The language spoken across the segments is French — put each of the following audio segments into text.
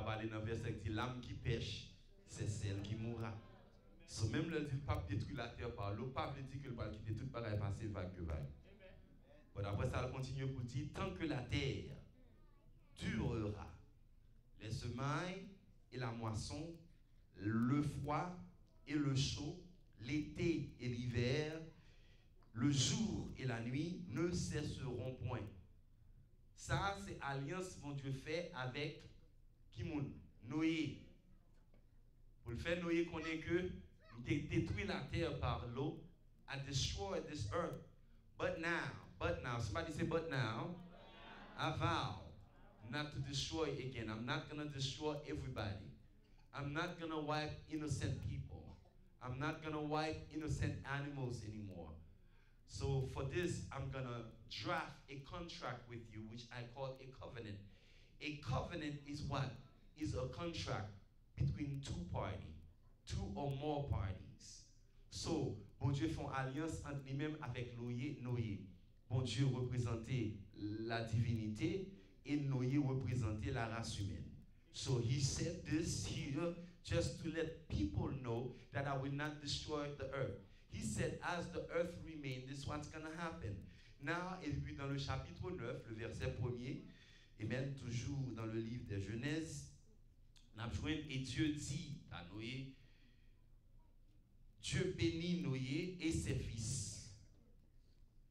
parler dans le verset qui dit l'âme qui pêche, c'est celle qui mourra. So, même le dit le pape détruit la terre par l'eau, le pape dit que le pape quitte toute pareil passer vague que vague. Bon, après ça, il continue pour dire tant que la terre durera, les semailles et la moisson, le froid et le chaud, l'été et l'hiver, le jour et la nuit ne cesseront point. Ça, c'est alliance que Dieu fait avec Kimoun, Noé. Pour le faire, Noé connaît que détruit la terre par l'eau, I destroyed this earth. But now, somebody say, but now, I vow not to destroy again. I'm not going to destroy everybody. I'm not going to wipe innocent people. I'm not going to wipe innocent animals anymore. So for this, I'm going to draft a contract with you, which I call a covenant. A covenant is what? Is a contract between two parties, two or more parties. So, bon Dieu fait une alliance entre lui-même avec Noé. Bon Dieu représentait la divinité et Noé représentait la race humaine. So he said this here just to let people know that I will not destroy the earth. He said, as the earth remains, this is what's going to happen. Now, et puis dans le chapitre 9, le verset 1er, et même toujours dans le livre des Genèse, et Dieu dit à Noé, Dieu bénit Noé et ses fils.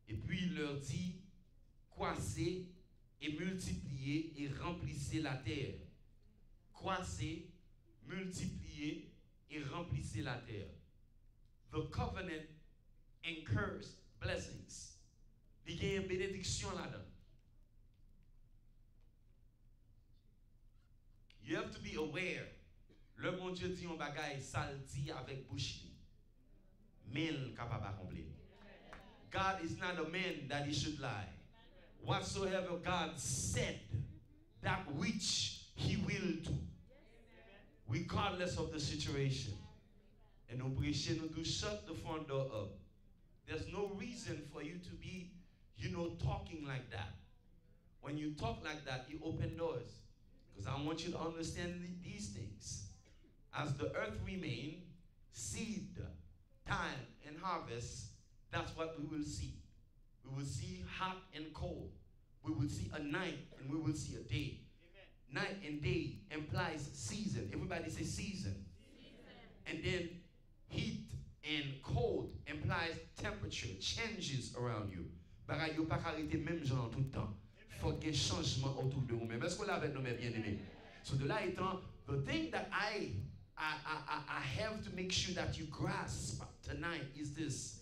Et puis il leur dit, croissez et multipliez et remplissez la terre. Croissez, multipliez et remplissez la terre. The covenant incurs blessings. Il y a une bénédiction là-dedans. You have to be aware. Le bon Dieu dit un bagay, ça le dit avec bouche. Mais il capable d'accomplir. God is not a man that he should lie. Whatsoever God said, that which he will do, regardless of the situation. And nous prêchons, nous do shut the front door up. There's no reason for you to be, talking like that. When you talk like that, you open doors. Because I want you to understand these things. As the earth remains, seed, time, and harvest, that's what we will see. We will see hot and cold. We will see a night and we will see a day. Amen. Night and day implies season. Everybody say season. And then heat and cold implies temperature, changes around you. Bagay yo pas arrêter même genre tout le temps. Faut qu'il y ait changement autour de vous-même. Est-ce que là avec nous mes bien-aimés? So de là étant, the thing that I have to make sure that you grasp tonight is this.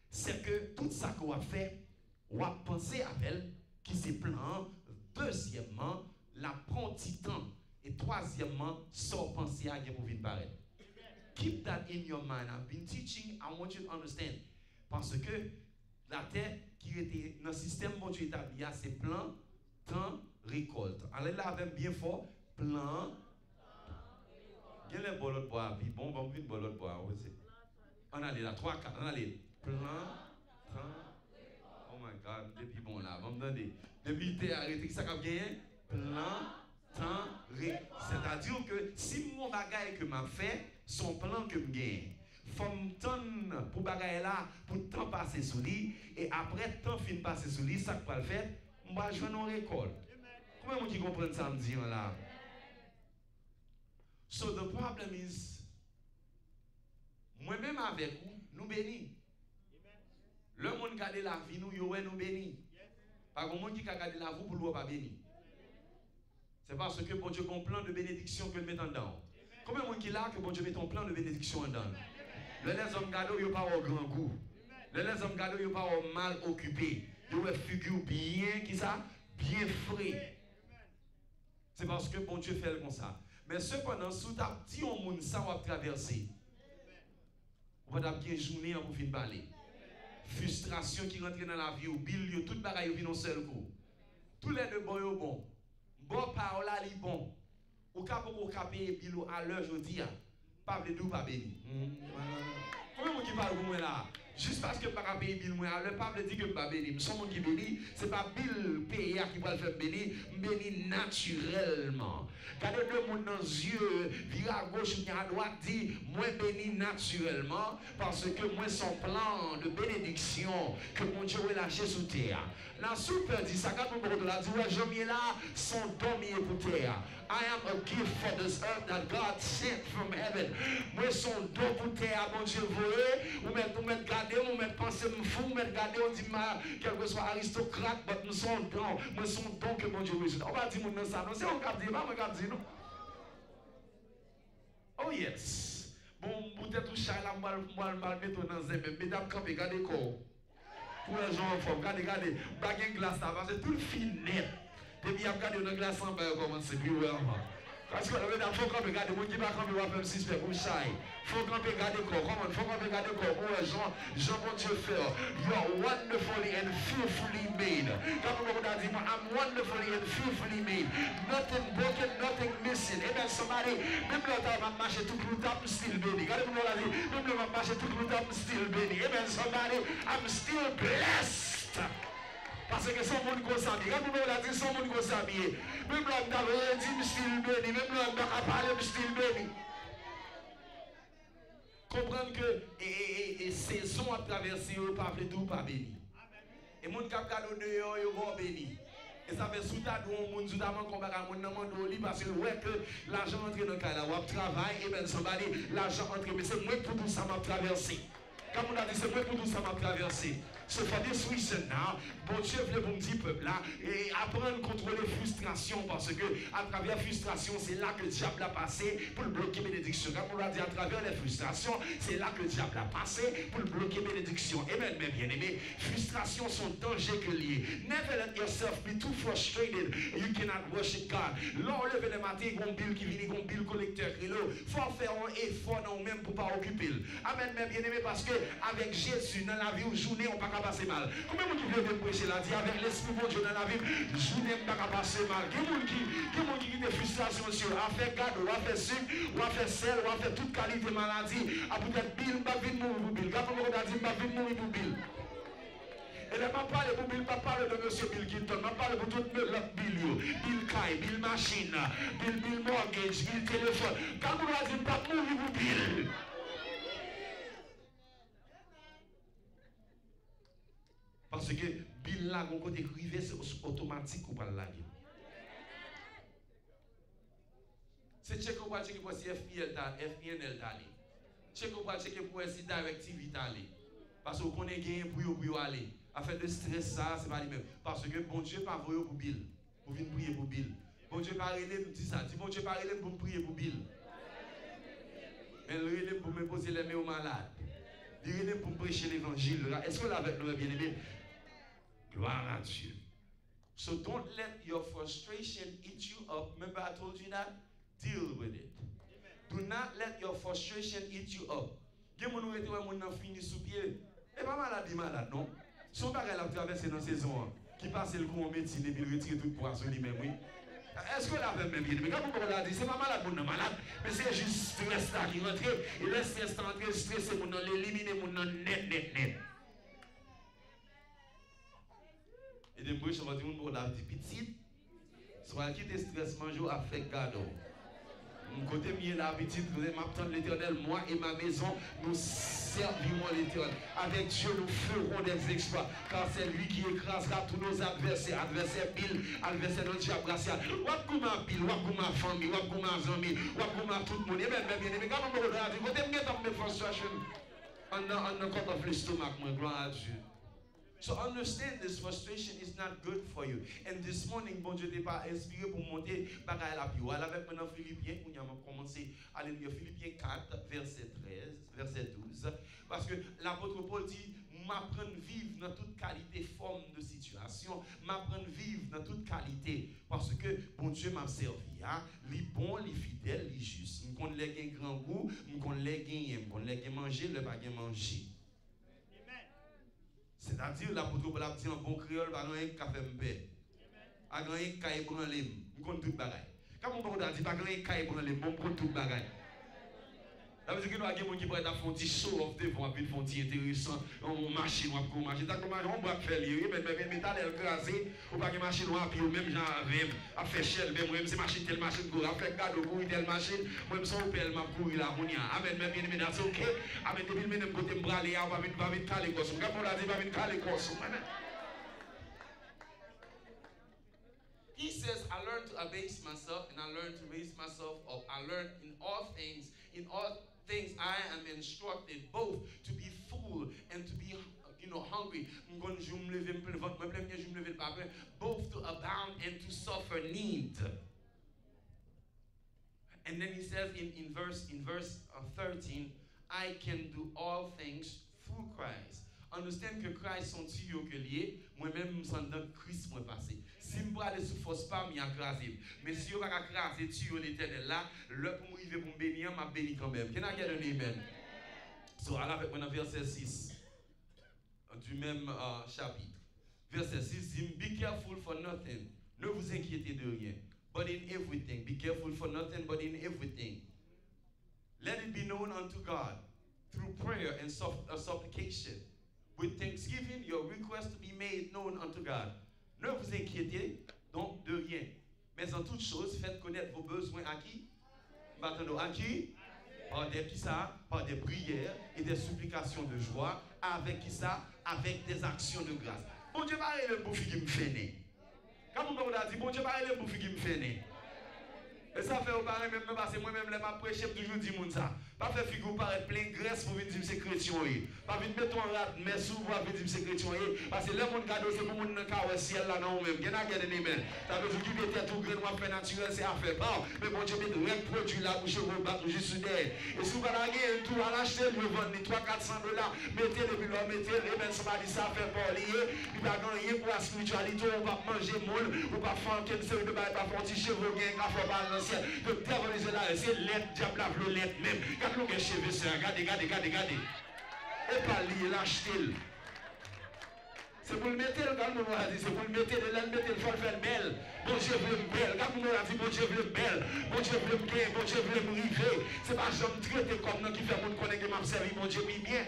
C'est que tout ça qu'on a fait, on a pensé à elle, qui c'est plan. Deuxièmement, la prend petit temps. Et troisièmement, sans penser à pour venir paraître. Keep that in your mind. I've been teaching, I want you to understand. Parce que la terre qui était dans le système bon Dieu établi, c'est plan, temps, récolte. Allez là avec bien fort, plan, il y a les bolos de bois, puis bon, on vient bolos de bois. On allait là, 3, 4, on allait. Plan, temps, oh my God, depuis bon là, on me donne depuis t'es arrêté, ça a gagné, plan, temps, c'est-à-dire que si mon bagage que m'a fait, son plan que me gagne. Faut me tendre pour bagaille là pour temps passer sous lui et après temps fin passer sous lui ça quoi le faire on va jouer nos récoltes. Comment vous comprenez ça me dit là? So the problem is moi-même avec vous nous bénis. Le monde garde la vie nous yo nous bénis. Pas grand monde qui a gardé la vie pour l'eau pas béni. C'est parce que bon Dieu a un plan de bénédiction que le met en dedans. Combien de monde qui là que bon Dieu met un plan de bénédiction en dedans? Les hommes gado yo pas au grand goût. Les hommes gado yo pas au mal occupé. Yo figure bien qui ça bien frais. C'est parce que bon Dieu fait comme ça. Mais cependant sous ta petit on monde ça va traverser. On va bien journée pour fin parler. Frustration qui rentre dans la vie ou bill yo tout bagaille vient en seul coup. Tous les deux bon bon. Bon parole là li bon. Ou ka payer bill à l'heure jodi a. Pas de pas béni. Comment vous qui parle pour moi là? Juste parce que je ne peux pas payer bill, le pape dit que je ne peux pas bénir. Je suis qui bénit, ce n'est pas bill payé qui va le faire bénir, bénir naturellement. Quand deux monde dans les yeux, vire à gauche ou à droite, dit, moi bénis naturellement, parce que moi son plan de bénédiction que mon Dieu a lâché sous terre. La super dit ça, quand on dit, ouais, je là, son don pour terre. I am a gift for this earth that God sent from heaven. Moi son don pour terre, mon Dieu voyez, ou mettre garder, ou mettre penser me fou, ou mettre garder, on dit, quel que soit aristocrate, mais nous sommes don, moi son don que mon Dieu veut. On va dire, non, ça, non, c'est on cap dire, pas on cap dire, non. Oh yes. Bon, peut-être tout chat là, mal mettre dans un même, mesdames, campé, regardez corps. Pour les gens en forme, regardez, baguette glace là, parce que tout le film net. Depuis, il y a regardé une glace en bas, comment c'est plus vraiment. Parce que il faut qu'on regarde, les gens qui ne va pas faire suspect pour chat. Il faut qu'on regarde corps, comment il faut qu'on regarde corps. Oh, Jean, mon Dieu, faire. You are wonderfully and fearfully made. Quand on a dit, I'm wonderfully and fearfully made. Nothing broken, nothing missing. Amen, somebody, même le temps, va marcher tout le temps, still béni. Regardez-moi là, même le temps, va marcher tout le temps, still béni. Amen, somebody, I'm still blessed. Parce que son monde qu'on s'habille. Quand on a dit son monde qu'on s'habille. Même là, on a dit, je suis béni. Même là, on a parlé, je suis béni. Comprendre que et saison à traverser, pas fait tout, pas béni. Et mon cap cadeau de yo, yo vont béni. Et ça fait sous ta don, mon notamment qu'on va mon nom de parce que ouais que l'argent entre dans le cas là, on travaille et ben somebody l'argent entre mais c'est moi pour tout ça m'a traversé. Comme on a dit, c'est moi pour tout ça m'a traversé. So for this reason now, bon Dieu voulait pour me dire peuple là, et apprendre à contrôler frustration parce que à travers frustration, c'est là que le diable a passé pour le bloquer bénédiction. Comme on l'a dit, à travers les frustrations, c'est là que le diable a passé pour le bloquer bénédiction. Amen, mes bien-aimés. Frustrations sont dangers que liées. Never let yourself be too frustrated. You cannot worship God. Là, on lève le matin, il y a un bill qui vient, il y a un bill collecteur qui est là. Il faut faire un effort dans nous-mêmes pour ne pas occuper. Amen, mes bien-aimés, parce que avec Jésus, dans la vie ou journée, on ne peut pas passer mal. Combien de gens qui veulent prêcher là, dit avec l'esprit de Dieu dans la vie, journée, on ne peut pas passer mal. Qui a des frustrations sur a fait cadeau, a fait sucre, ou a fait sel, ou a fait toute qualité de maladie, a peut-être bill, pas vite mourir pour bill. Quand on a dit, pas vite mourir pour bill. Et là, je parle pour Bill, je parle de M. Bill Clinton, je parle pour tout l'autre Bill, Bill Kai, Bill Machine, Bill Mortgage, Bill Téléphone. Quand on a dit, pas mourir pour Bill. Parce que Bill là, mon côté privé, c'est automatique ou pas la gueule. C'est check ou pas checker pour si FPNL d'aller. Check ou pas checker pour si DirecTV d'aller. Parce qu'on connaît gain pour aller. Afin de stress ça, c'est pas lui-même. Parce que bon Dieu pas voyer pour Bill. Pour venir prier pour Bill. Bon Dieu pas relève me dit ça. Dit bon Dieu pas relève pour prier pour Bill. Mais le relève pour me poser les mains aux malades. Il relève pour prêcher l'évangile. Est-ce que avec nous bien aimé? Gloire à Dieu. So don't let your frustration eat you up. Remember I told you that? Deal with it. Do not let your frustration eat you up. Il y a des gens qui ont fini sous pied. Et pas malade, non? Son bagage a traversé dans la saison qui passe le coup en médecine et puis retire tout poisson lui-même, oui. Est-ce que la même bien? Mais quand on a dit, c'est pas malade, mon malade, mais c'est juste stress là qui rentre. Et le stress rentre, le stress, c'est mon l'éliminer, mon net. Et de moi, je vais dire, mon petit petit, soit quitter stress, manger, à faire cadeau. Mon côté mieux l'habitude, vous m'attendre l'Éternel, moi et ma maison, nous servirons l'Éternel. Avec Dieu, nous ferons des exploits, car c'est lui qui écrasera tous nos adversaires. Adversaire Bill, adversaire de diable racial. Wapgouma Bill, wapgouma famille, wapgouma amis, wapgouma tout le monde. Et même bien aimé, quand on me regarde, vous avez mis frustration on the cut of the stomach, my gloire à Dieu. So understand this frustration is not good for you. And this morning, bon Dieu t'es pas inspiré pour monter bagaille la plus. Alors avec maintenant Philippiens, on a commencé à lire Philippiens 4, verset 13, verset 12. Parce que l'apôtre Paul dit, m'apprendre vivre dans toute qualité, forme de situation, m'apprendre vivre dans toute qualité. Parce que bon Dieu m'a servi. Hein? Les bons, les fidèles, les justes. Je connais les grand goût, je connais les gains, je connais les manger, le baguette manger. C'est-à-dire, l'apôtre Paul a dit en bon créole, pas un café m'paie. Pas un caille pour l'im. Je compte tout bagaille. Quand mon père a dit, pas un caille pour l'im, bon compte tout bagaille. Ça veut dire que nous avons des gens qui pourraient faire un petit show off devant, un petit intéressant, une machine, une machine. T'as comme on va faire les mais métal est crasé, ou pas de machine ou puis même genre à faire shell, même c'est machine telle machine go, à faire cadeau pour telle machine, même son pelle m'a courir là on y a. Amen, même bien mais c'est OK. Amen, depuis le même côté me braler, on va vite caler cos. Quand on l'a dit va vite caler cos. He says, I learned to abase myself and I learned to raise myself up. I learned in all things I am instructed both to be full and to be hungry. Both to abound and to suffer need. And then he says in verse 13, I can do all things through Christ. Understand que Christ sont tuyaux que lié, moi-même je suis dans Christ moi passé. Si je peux aller sous force pas, je vais écraser. Mais si je ne vais pas écraser tuyau l'éternel là, le pour m'arriver pour me bénir, je bénis quand même. Can I get an amen? So, alors avec moi verset 6 du même chapitre. Verset 6 dit, be careful for nothing. Ne vous inquiétez de rien. But in everything. Be careful for nothing, but in everything. Let it be known unto God through prayer and supplication. With thanksgiving, your request to be made known unto God. Ne vous inquiétez donc de rien. Mais en toute chose, faites connaître vos besoins à qui? Maintenant, à qui? Par des par des prières et des supplications de joie. Avec qui ça? Avec des actions de grâce. Bon Dieu, pas le bouffi qui me fait né. Quand on a dit, bon Dieu, pas le bouffi qui me fait né. Et ça fait au pareil même parce que moi-même, je vais prêcher toujours dire ça. Pas faire figure paraître plein de graisse pour venir dire que c'est chrétien. Pas venir mettre un rat, mais souvent pour venir dire que c'est chrétien. Parce que le monde cadeau, c'est pour le monde dans le ciel là, non même. Bien à gagner des mains. Ça veut dire que tu tout grain, fait naturel, c'est à faire. Bon, mais bon Dieu, met un produit là pour chez vous, battre juste derrière. Et si vous avez tout à l'acheter, vous vendez 300-400 $, mettez-le, puis mettez-le, mais ça va dire ça fait pas lier. Il va gagner pour la spiritualité, on va manger moule, on va faire quelque chose de pas faire petit cheveux, gain, café, pas dans le ciel. Le devil is là, c'est l'aide, diable, la lettre même. Quand on est cheveux, c'est regardez. Et pas lier, l'acheter. C'est pour le mettre, quand on a dit, c'est pour le mettre, il faut le faire belle. Bon Dieu veut me belle. Quand on a dit, bon Dieu veut me belle. Bon Dieu veut me bien, bon Dieu veut me river. C'est pas j'aime traiter comme nous qui fait mon connaître que m'a servi, bon Dieu bien.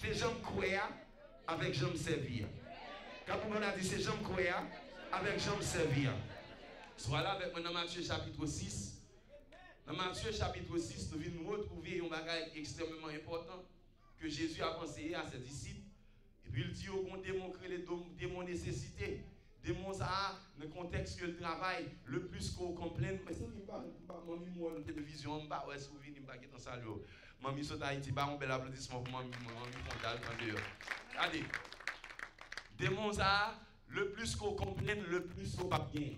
C'est j'aime croire avec j'aime servir. Quand on a dit, c'est j'aime croire avec j'aime servir. Soit là avec moi dans Matthieu chapitre 6. Dans Matthieu chapitre 6, nous venons retrouver un bagage extrêmement important que Jésus a conseillé à ses disciples. Et puis il dit qu'on démontrer les démons nécessités. Démons ça, dans le contexte que le travail, le plus qu'on complaine. Mais c'est pas mamie moi la télévision, on pas ouais si vous venez pas dans salle. Mamie saute Haïti, ba un bel applaudissement pour mamie Fontal en dehors. Regardez. Démons ça, le plus qu'on complaine, le plus qu'on pas bien.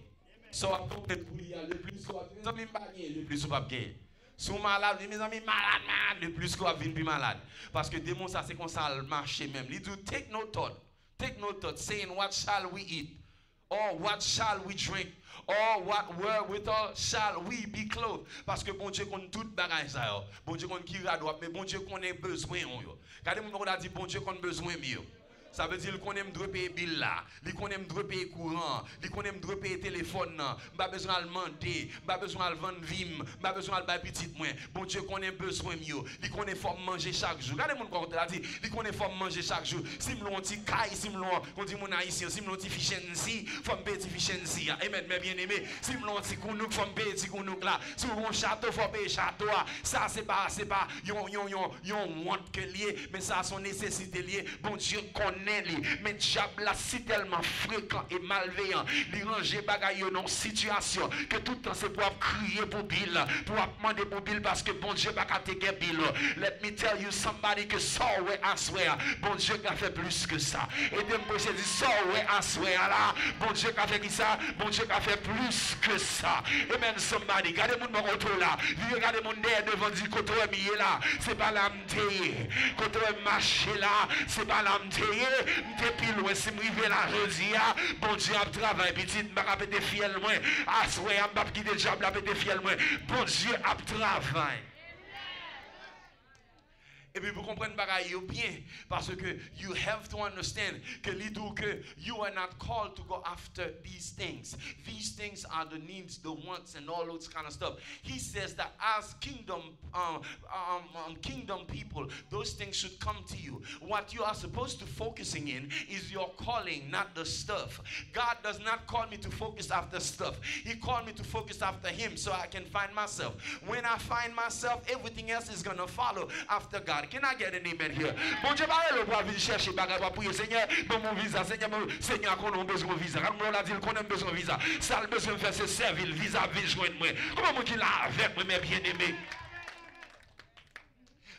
So à ton le plus soit mes amis pas bien, le plus pas bien. Si vous malade, mes amis malade, le plus qu'on va venir plus malade. Parce que démon ça c'est comme ça le marché même. Il dit take no thought, saying what shall we eat, or what shall we drink, or wherewithal shall we be clothed. Parce que bon Dieu connaît tout bagage ça yo. Bon Dieu connaît qui radoit, mais bon Dieu connaît besoin yo. Regardez mon on a dit bon Dieu connaît besoin mieux. Ça veut dire qu'on aime doit payer bill là, qu'on aime doit payer courant, qu'on aime doit payer téléphone, pas besoin de demander, pas besoin de vendre vim, pas besoin de bailler petit moins. Bon Dieu qu'on ait besoin mieux, qu'on ait faut manger chaque jour. Regardez mon compte là dit, qu'on ait faut manger chaque jour. Si me l'on petit caille, si me l'on on dit mon haïtien, si me l'on petit fichensi, faut me payer petit fichensi. Amen, mes bien-aimés. Si me l'on petit kounouk, faut me payer petit kounouk là. Si on château, faut payer château. Ça c'est pas yon want que lié, mais ça son nécessité lié. Bon Dieu connaît. Mais diable là si tellement fréquent et malveillant, il range bagaille dans situation que tout le temps c'est pour crier pour Bill, pour demander pour Bill parce que bon Dieu pas te Bill. Let me tell you somebody que ça ouais I swear, bon Dieu a fait plus que ça. Et de me dit ça ouais I swear là, bon Dieu a fait qui ça, bon Dieu a fait plus que ça. Amen somebody, regardez mon retour là, regardez mon derrière devant dit côté mié là, c'est pas la m'teye, côté marché là, c'est pas la m'teye. Depuis loin, si je suis là, je dis, bon Dieu a travaillé, petit, je vais péter fiel moins. Ah, ouais, je vais quitter le diable, je vais péter fiel moins. Bon Dieu a travaillé. Et puis vous comprenez bien, parce que you have to understand que you are not called to go after these things. These things are the needs, the wants, and all those kind of stuff. He says that as kingdom people, those things should come to you. What you are supposed to focusing in is your calling, not the stuff. God does not call me to focus after stuff. He called me to focus after Him so I can find myself. When I find myself, everything else is going to follow after God. Can I get an amen here? Bon Dieu, le pour venir chercher bagage pour prier Seigneur, bon mon visa, Seigneur, qu'on a besoin de visa. Quand on a dit qu'on a besoin de visa, ça a besoin de faire c'est servir le visa joindre moi. Comment moi qui là avec moi mes bien-aimés?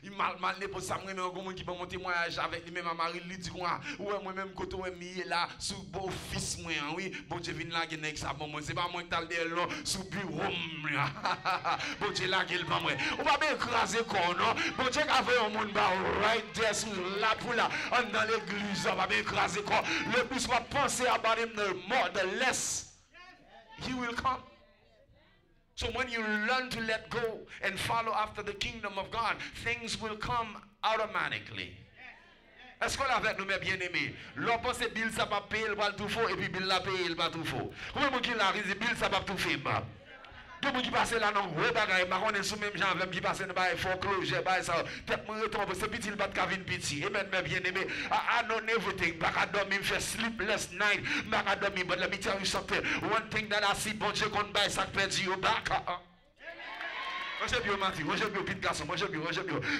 Il mal né pour ça moi même comment qui va mon témoignage avec lui même à Marie lui dit quoi ouais moi même côté ouais mi là sous beau fils moi oui bon Dieu vinn là avec ça bon moi c'est pas moi qui t'a le long sous bureau bon Dieu là qu'il pas moi on va bien écraser corps non bon Dieu a fait un monde ba right there sous là pour là dans l'église on va bien écraser corps le plus va penser about him the more the less he will come. So when you learn to let go and follow after the kingdom of God, things will come automatically. Est-ce qu'on l'a avec nous, mes bien-aimés? L'on pense que Bill ça va payer, il va tout faux, et puis Bill l'a payé, il va tout faux. Comment est-ce qu'il a dit Bill ça va tout faire? Tout le monde qui passe là dans gros bagaille, on est sous même gens qui passe dans bail foreclosure, bail ça, tête me retombe, c'est petit, il va te venir petit. Amen, mes bien-aimés. I know everything. Back at dormir, fait sleepless night. Back at dormir, but let me tell you something. One thing that I see, bon Dieu, qu'on bail ça perdu au back. Moi j'ai bien menti, moi j'ai bien petit garçon, moi j'ai bien.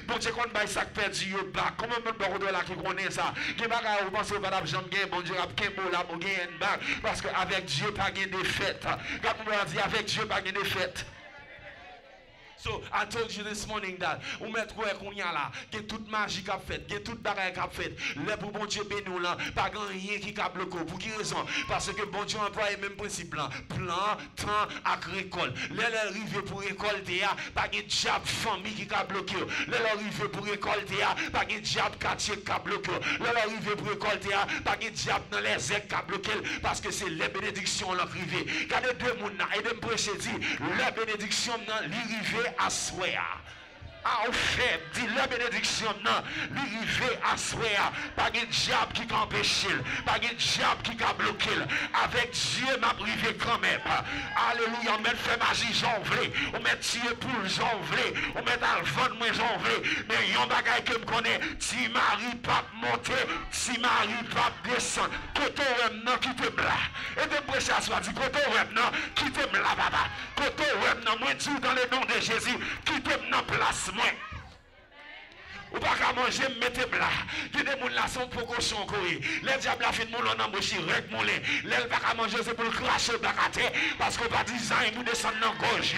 Bon Dieu qu'on bail ça perdu au back. Comment même bon là qui connaît ça? Qui bagaille vous pensez pas jamais gain, bon Dieu a kembo là pour gagner back parce que avec Dieu pas gain de fête. Quand on dit avec Dieu pas gain de fête. So I told you this morning that ou mettre quoi qu'on y a là, que toute magie qu'a fait, que toute bagaille qu'a fait, les pour bon Dieu bénou là, pas rien qui qu'a bloqué. Pour qui raison? Parce que bon Dieu emploie le même principe là, plan, temps, agricole. Les arrivés pour récolter, pas de diable famille qui qu'a bloqué. Les arrivés pour récolter, pas de diable quartier qui a bloqué. Les arrivés pour récolter, pas de diable dans les airs qui a bloqué parce que c'est les bénédictions l'arrivée. Regardez deux moun et de me prêcher dit, les bénédictions dans l'arrivée à souhait. Au fait, dit la bénédiction, non, l'arrivée à souhait. Pas de diable qui empêche, pas de diable qui a bloqué. Avec Dieu, m'a privé quand même. Alléluia, on met fait magie, j'en voulais. On met tirer pour j'en voulais. On met alphone, moi j'en voulais. Mais yon bagay que me connaît, si Marie pas monter, si Marie pas descendre, côté web non qui te bla. Et de prêcher à soi, dit côté web non, qui te bla, papa. Côté web non, moi dis dans le nom de Jésus, qui te bla place. Ou pas qu'à manger, mettez blas. Il y a des gens là sont pour cochon courir. Les diables a fait de moulin en bouche, rec moulin. Les pas qu'à manger, c'est pour le cracher bac à terre. Parce que pas 10 ans, ils nous descendent dans la gorge.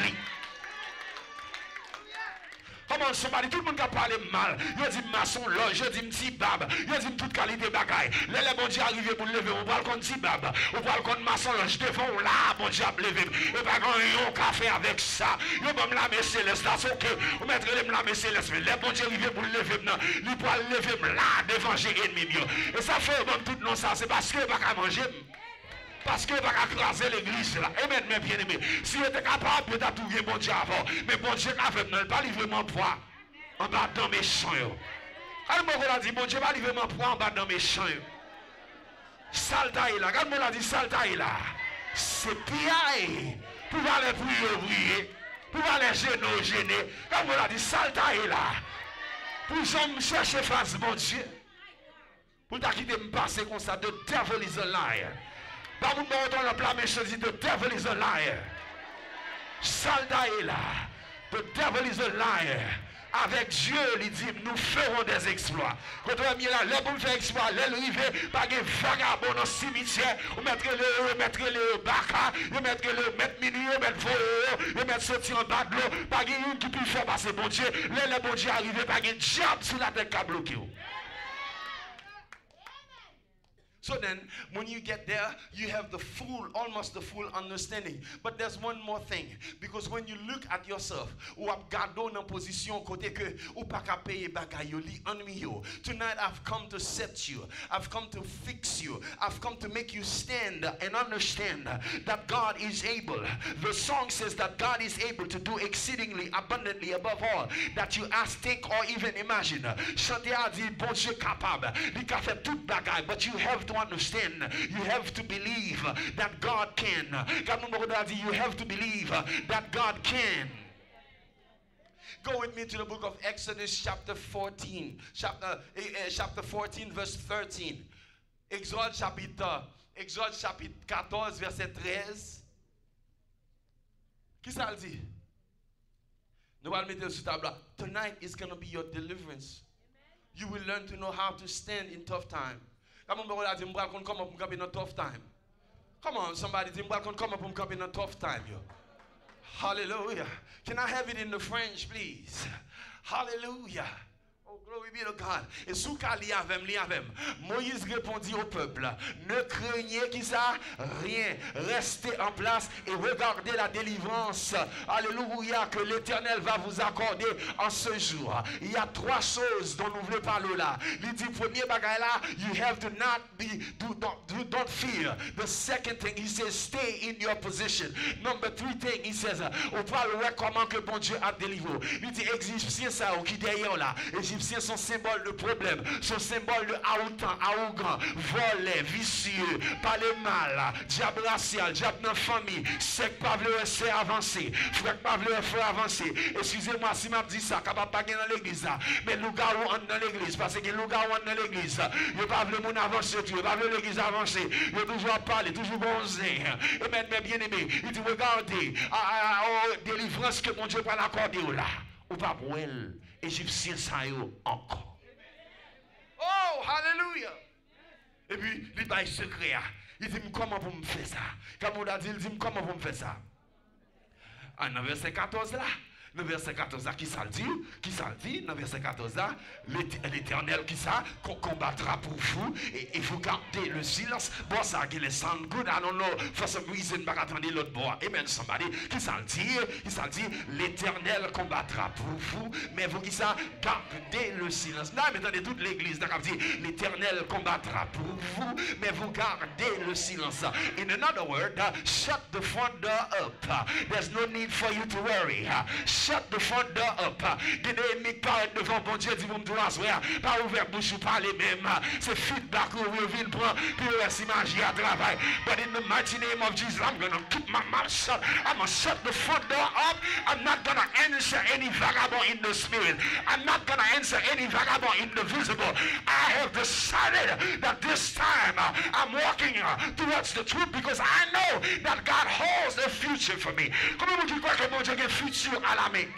Comment somebody, tout le monde qui a parlé mal. Il dit maçon loge, il dit petit bab, il dit toute qualité bagaille. Les bon Dieu arrivé pour lever, on parle contre petit bab, on parle contre maçon loge devant là, bon Dieu a levé. Et pas quand on café avec ça. Il va me lamer céleste, c'est ok. On mettre les lamer céleste, les bon Dieu arrivé pour lever maintenant. Il peut lever là devant j'ai ennemi mieux. Et ça fait bon tout non ça, c'est parce que pas qu'à manger. Parce que va craser l'église là. Amen, mes bien-aimés. Si vous êtes capable, peut-être tout bon Dieu avant. Mais bon Dieu n'a fait pas livrer mon poids en bas dans mes champs. Alors, moi, on a dit, bon Dieu va livrer mon poids en bas dans mes champs. Saltaï là. Quand on a dit saltaï là, c'est pire. Pour aller prier, pour aller gêner. Quand on a dit saltaï là, pour chercher face, mon Dieu. Pour quitter me passer comme ça, the devil is a liar. Pas vous dans le plat méchant dit the devil is a liar. Salda est là. The devil is a liar. Avec Dieu, il dit, nous ferons des exploits. Quand on a mis là, les bons faire exploits, les river, pas de vagabond dans le cimetière, on mettrait le baka, on mettrait le mettre minuit, on mettrait voyeux, on mettrait sortir en bas de l'eau, pas de une qui peut faire passer bon Dieu. Les bons Dieu arrivent, pas de diable sur la tête qui a bloqué. So then, when you get there, you have the full, almost the full understanding. But there's one more thing. Because when you look at yourself, ou ap gado nan position kote ke ou pa ka paye bagay yo li enmi yo. Tonight I've come to set you. I've come to fix you. I've come to make you stand and understand that God is able. The song says that God is able to do exceedingly abundantly above all that you ask, think, or even imagine. Chante a dit, bon Dieu capable. Li ka fait tout bagay, but you have to understand, you have to believe that God can. You have to believe that God can. Go with me to the book of Exodus chapter 14. Chapter 14 verse 13. Exode chapitre 14 verset 13. Qui ça le dit? Nous allons mettre sur table. Tonight is going to be your deliverance. You will learn to know how to stand in tough time. Come up in a tough time. Come on, somebody, come up in a tough time. Yo. Hallelujah. Can I have it in the French, please? Hallelujah. Oh, glory be to God. Et sous li avem. Moïse répondit au peuple, ne craignez qui ça? Rien. Restez en place et regardez la délivrance. Alléluia, que l'Éternel va vous accorder en ce jour. Il y a trois choses dont nous voulons parler là. Il dit, premier bagay là, you have to not be, don't fear. The second thing, he says, stay in your position. Number three thing, he says, on parle comment que bon Dieu a délivré. Il dit, Égyptien ça, qui derrière là. Égyptiens sont symbole de problème, sont symbole de arrogant, volé, vicieux, parler mal, diable racial, diable dans famille, sec pas vouloir faire avancer, frère pas vouloir faire avancer. Excusez-moi si m'a dit ça, capable pas dans l'église là, mais loup-garou entre dans l'église parce que loup-garou entre dans l'église, il pas vouloir mon avancer, il pas vouloir l'église avancer, il toujours parler, toujours gonzer. Et mais bien aimé, il dit regardez, délivrance que mon Dieu va l'accorder là, ou pas pour elle. Égyptien ça yo encore. Oh, hallelujah. Et puis, il bail secret. Il dit, comment vous me faites ça? Comme on a dit, il dit, comment vous me faites ça? Dans verset 14 là. Dans verset 14 là, qui ça le dit? Qui ça le dit? Dans verset 14 là, l'Éternel qui ça combattra pour vous et vous gardez le silence. Bon, ça qui les sound good, I don't know, for some reason, pas attendre l'autre bord. Amen, somebody. Qui ça le dit? Qui ça le dit? L'Éternel combattra pour vous, mais vous qui ça gardez le silence. Là, mais attendez, toute l'église, d'accord, dit l'Éternel combattra pour vous, mais vous gardez le silence. In another word, shut the front door up. There's no need for you to worry. Shut the front door up. Gede ennemi parle devant bon Dieu dit vous me doit pas ouvert bouche ou parler même. C'est feedback où vous venez prendre puis c'est magie à travail. But in the mighty name of Jesus, I'm going to keep my mouth shut. I'm going to shut the front door up. I'm not going to answer any vagabond in the spirit. I'm not going to answer any vagabond in the visible. I have decided that this time I'm walking towards the truth because I know that God holds a future for me. Comment vous croyez que mon Dieu a un futur à la main?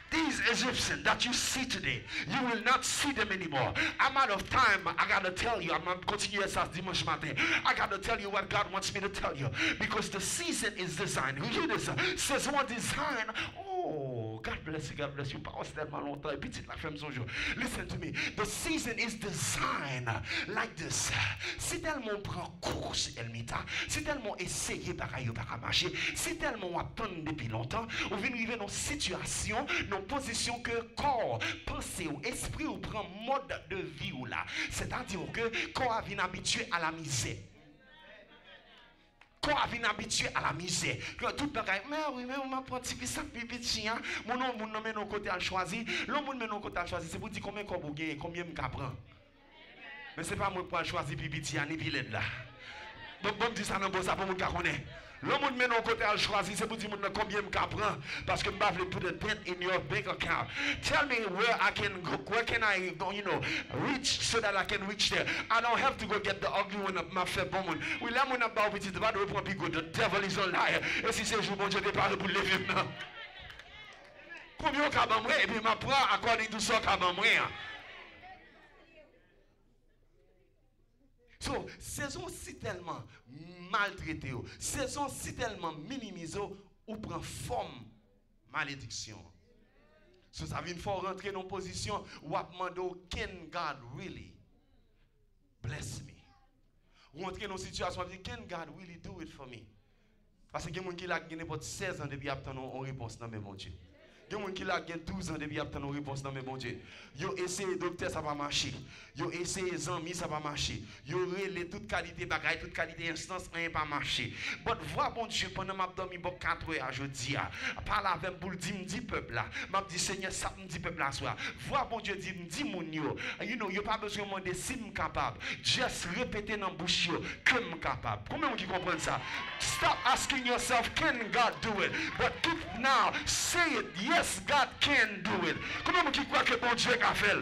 These Egyptians that you see today, you will not see them anymore. I'm out of time. I got to tell you, I'm going to continue as dimanche matin. I got to tell you what God wants me to tell you. Because the season is designed. You hear this? Saison design. Oh, God bless you, God bless you. Pas tellement longtemps. Et puis la femme son jour. Listen to me. The season is designed like this. Si tellement prend course, Elmita, si tellement essayer par marcher, si tellement attendre depuis longtemps, on vient arriver dans une situation, dans une position que corps, pensée ou esprit ou prend mode de vie ou là. C'est-à-dire que corps vient habitué à la misère. Corps vient habitué à la misère. Tout bagaille, mais oui, mais on m'a pris ça petit hein. Mon nom met nos côtés à choisir. L'homme met nos côtés à choisir, c'est pour dire combien corps vous gagnez, combien me prend. Mais c'est pas moi pour choisir petit ni pilette là. Donc bon dit ça non bon ça pour mon ka connaît. L'homme met nos côtés à choisir, c'est pour dire combien me prend parce que m'pa put a dent in your bank account. Tell me where I can go, where can I go, reach so that I can reach there. I don't have to go get the ugly one of my fait bon monde. Oui là mon pas petit pas de prendre bigot. The devil is a liar. Et si c'est jour bon Dieu départ pour lever maintenant. Combien ka ban moi et puis m'a prend according to ça ka ban moi. So, saison si tellement maltraité, saison si tellement minimisée, ou prend forme malédiction. So, ça vient faut rentrer dans une position où on demande can God really bless me. Ou entrer dans une situation, on dit, can God really do it for me? Parce que il y a des gens qui ont 16 ans depuis attendre une réponse dans mes bon Dieu. Il y a des gens qui ont 12 ans depuis attendre une réponse dans mes bon Dieu. Ils ont essayé docteur, ça va marcher. Ils ont essayé amis, ça va marcher. Ils ont relé toute qualité bagaille, toute qualité instance, rien pas marché. Mais vois bon Dieu, pendant que je dormi 4 heures, je dis, parle avec pour dire, me dit peuple là. Je dis, Seigneur, ça me dit peuple là, soir. Vois bon Dieu, dit, me dit mon yo. You know, il n'y a pas besoin de demander si je suis capable. Juste répéter dans la bouche que je suis capable. Combien de gens comprennent ça? Stop asking yourself, can God do it? But if now, say it, yes, God can do it. Combien de gens croient que bon Dieu a fait?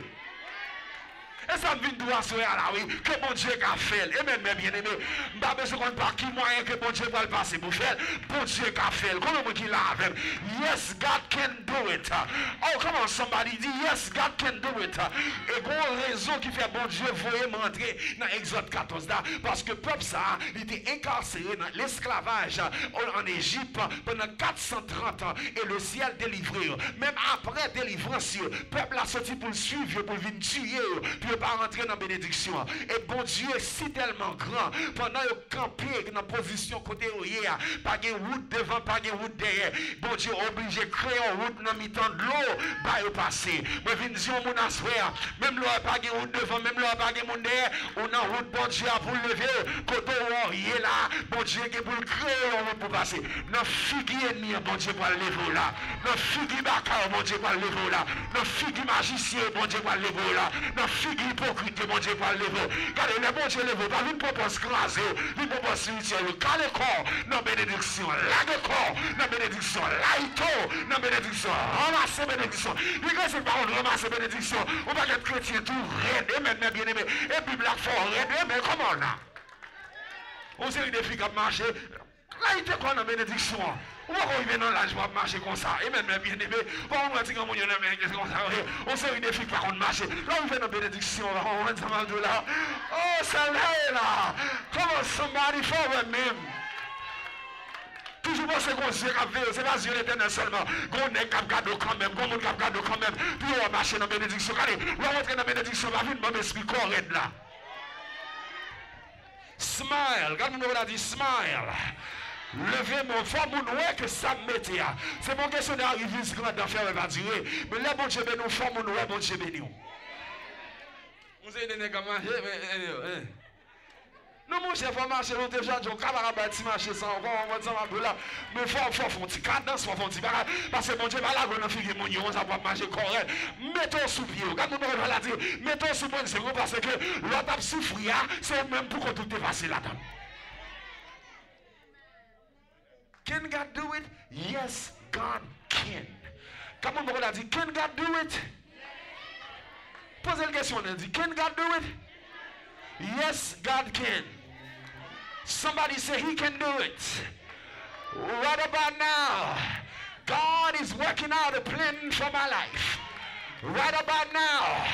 Et ça me vient de assurer là, oui, que bon Dieu a fait. Et même mes bien-aimés, je n'ai pas besoin de par qui moyen que bon Dieu va le passer pour faire. Bon Dieu a fait. Comment on dit là avec? Yes, God can do it. Oh, come on, somebody dit yes, God can do it. Et bon raison qui fait bon Dieu voyait m'entrer dans Exode 14 là, parce que le peuple ça, il était incarcéré dans l'esclavage en Égypte pendant 430 ans et le ciel délivré. Même après délivrance, le peuple a sorti pour le suivre, pour venir tuer, puis pas rentrer dans la bénédiction. Et bon Dieu est si tellement grand, pendant que camper dans la position côté où il y a, pas de route devant, pas de route derrière. Bon Dieu obligé de créer une route dans le mi-temps de l'eau, bah il passer. Mais viens dire mon assoir, même l'eau pas de route devant, même l'eau pas de route derrière, on a route bon Dieu pour lever, côté où il est là, bon Dieu qui pour créer une route pour passer. Dans figuier ennemi, bon Dieu pour lever là. Dans figuier bacard, bon Dieu pour lever là. Dans figuier magicien, bon Dieu pour lever là. Dans figuier hypocrite, mon Dieu, pas lever. Regardez, le bon Dieu levé, pas une propose crasée, une propose spirituelle, car le corps, non bénédiction, la de corps, non bénédiction, laïto, non bénédiction, ramasser bénédiction. Il y a ces paroles, ramasser bénédiction, on va être chrétien tout raide, et même bien aimé, et puis black fort raide, mais comment là? On sait des filles qui marchent, laïto, quoi, non bénédiction. On va arriver dans l'âge pour marcher comme ça. Et même bien aimé, on va dire qu'on on sait une fille par contre marcher. Là, on fait une bénédiction. On va dire là. Oh, ça là. Come on, somebody for même. Toujours penser qu'on se fait, c'est pas Dieu l'éternel seulement. On est cap cadeau quand même, on est cap cadeau quand même. Puis on va marcher dans la bénédiction. Allez, on va rentrer dans la bénédiction. On va venir dans l'esprit correct là. Smile. Regarde-moi, on a dit smile. Levez mon fort mon ouais que ça me mettait. C'est mon question d'arriver ce grand d'enfer va durer. Mais là, bon Dieu béni, fort mon ouais, bon Dieu béni. Vous avez des comme non, mon chef, on marche, on déjà, on camarade bâti marcher sans encore, on va dire un peu là. Mais faut faire un petit cadence, faut faire un petit bagage. Parce que mon Dieu, là, on a fait que mon Dieu, on va marcher correct. Mettons sous pied, regarde, on va la dire, mettons sous pied, c'est parce que l'autre a souffert, c'est même pour que tout est passé là-dedans. Can God do it? Yes, God can. Comme on a dit, can God do it? Posez la question, on a dit, can God do it? Yes, God can. Somebody say he can do it. Right about now, God is working out a plan for my life. Right about now,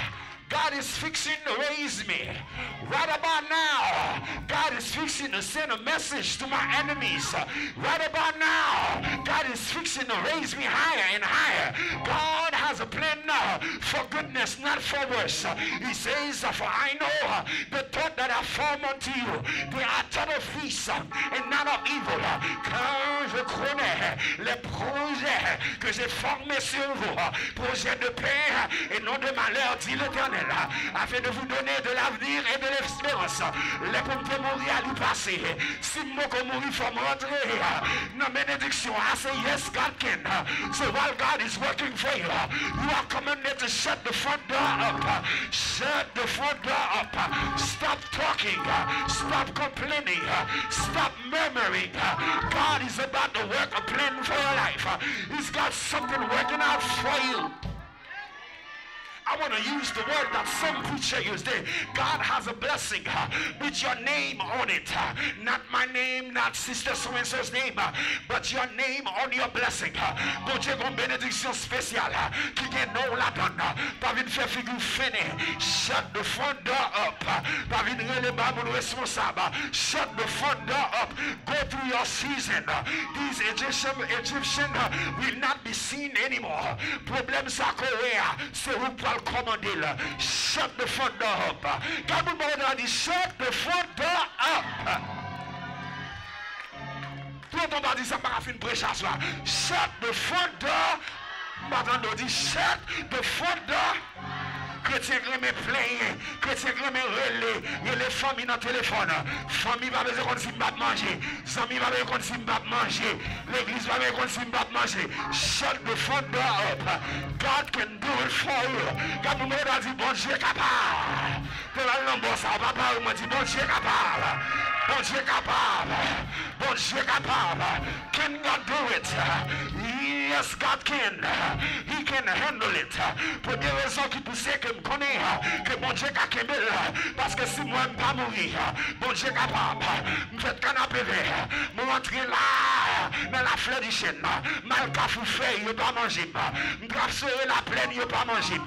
God is fixing to raise me. Right about now, God is fixing to send a message to my enemies. Right about now, God is fixing to raise me higher and higher. God has a plan now for goodness, not for worse. He says, for I know the thought that I form unto you, they are thought of peace and not of evil. Quand je connais les projets que j'ai formés sur vous, projets de paix et non de malheur, dit l'Éternel, afin de vous donner de l'avenir et de l'espérance. Les pompiers mourir à lui passer. Si moi qu'on mourir, il faut rentrer dans la bénédiction. I say yes, God can. So while God is working for you, you are commanded to shut the front door up. Shut the front door up. Stop talking. Stop complaining. Stop murmuring. God is about to work a plan for your life. He's got something working out for you. I want to use the word that some preacher used there. God has a blessing with your name on it. Not my name, not Sister so-and-so's name, but your name on your blessing. Bon Dieu, une bénédiction spéciale qui est non la donne. Pas vite faire figure fine. Shut the front door up. Pas vite relever mon responsable. Shut the front door up. Go through your season. These Egyptians will not be seen anymore. Problème ça Korea, c'est où pour commandé là. Shut the front door up. Quand vous m'avez dit shut the front door up. Tout le monde va dire ça par la fin de prêchage là. Shut the front door. Maintenant on dit shut the front door. Chrétien me plaint, chrétien me relais, il y a les familles dans le téléphone. Famille va besoin qu'on s'y bat manger. Famille va besoin qu'on s'y bat manger. L'église va besoin qu'on s'y bat manger. Shut the front door up. God can do it for you. Quand nous m'avons dit bon Dieu capable. De la langue ça va pas, on m'a dit bon Dieu capable. Bon Dieu capable. Bon Dieu capable. Can God do it? Yes, God can. He can handle it. Première raison qui pousse que je connais que bon Dieu a qu'aimer parce que si moi je ne pas mourir, bon Dieu est capable. Je fais canapé vert. Je rentre là dans la fleur du chêne. Mal cafou fait, je ne pas manger. Je traverse la plaine, je ne pas manger.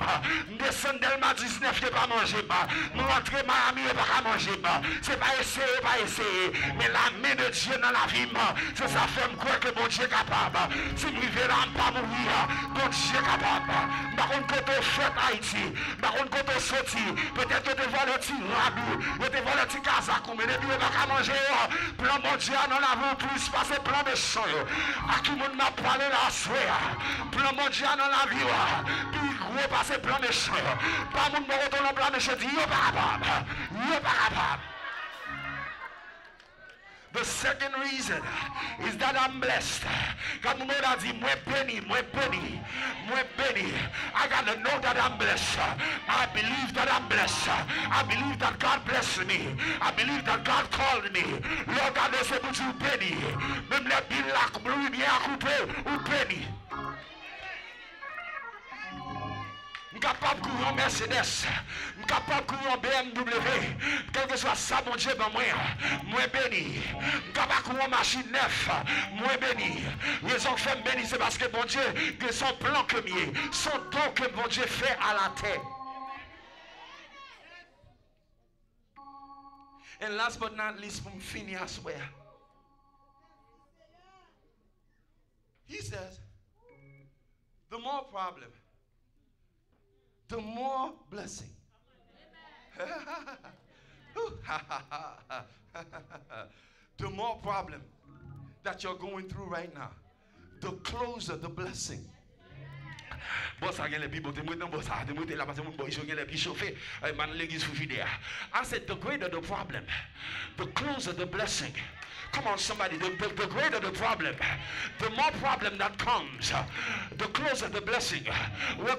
Je descends Delma 19, je ne pas manger. Je rentre Miami, je ne pas manger. Ce n'est pas essayer, pas essayer. Mais la main de Dieu dans la vie, c'est ça fait me croire que bon Dieu est capable. Si je ne vais pas mourir, bon Dieu est capable. Par contre, quand on fait Haïti, par contre, quand on sorti, peut-être que tu vois le petit rabou, tu vois le petit casakou, mais depuis tu vas manger, plan mon Dieu, non la plus passer plan de sang. À qui monde m'a parlé la soirée, plan mon Dieu, non la vie, puis gros passer plan de sang. Pas mon me retourne en plan de sang, dit, yo pas capable, yo pas capable. The second reason is that I'm blessed. God knows that I got to know that I'm blessed. I believe that I'm blessed. I believe that God blessed me. I believe that God called me. Lord God, they say, but you penny. Même les billes là, comme bien à couper, ou penny. Je suis capable de courir en Mercedes, je suis capable de courir en BMW, quel que soit ça, mon Dieu, ben moi béni. Je suis capable de courir en machine neuve, moi béni. Raison que je fais béni, c'est parce que mon Dieu, que son plan que mieux, son don que mon Dieu fait à la terre. And last but not least, from Finney, I swear. He says, the more problem, the more blessing. The more problem that you're going through right now, the closer the blessing. I said, the greater the problem, the closer the blessing. Come on, somebody. The greater the problem, the more problem that comes, the closer the blessing. I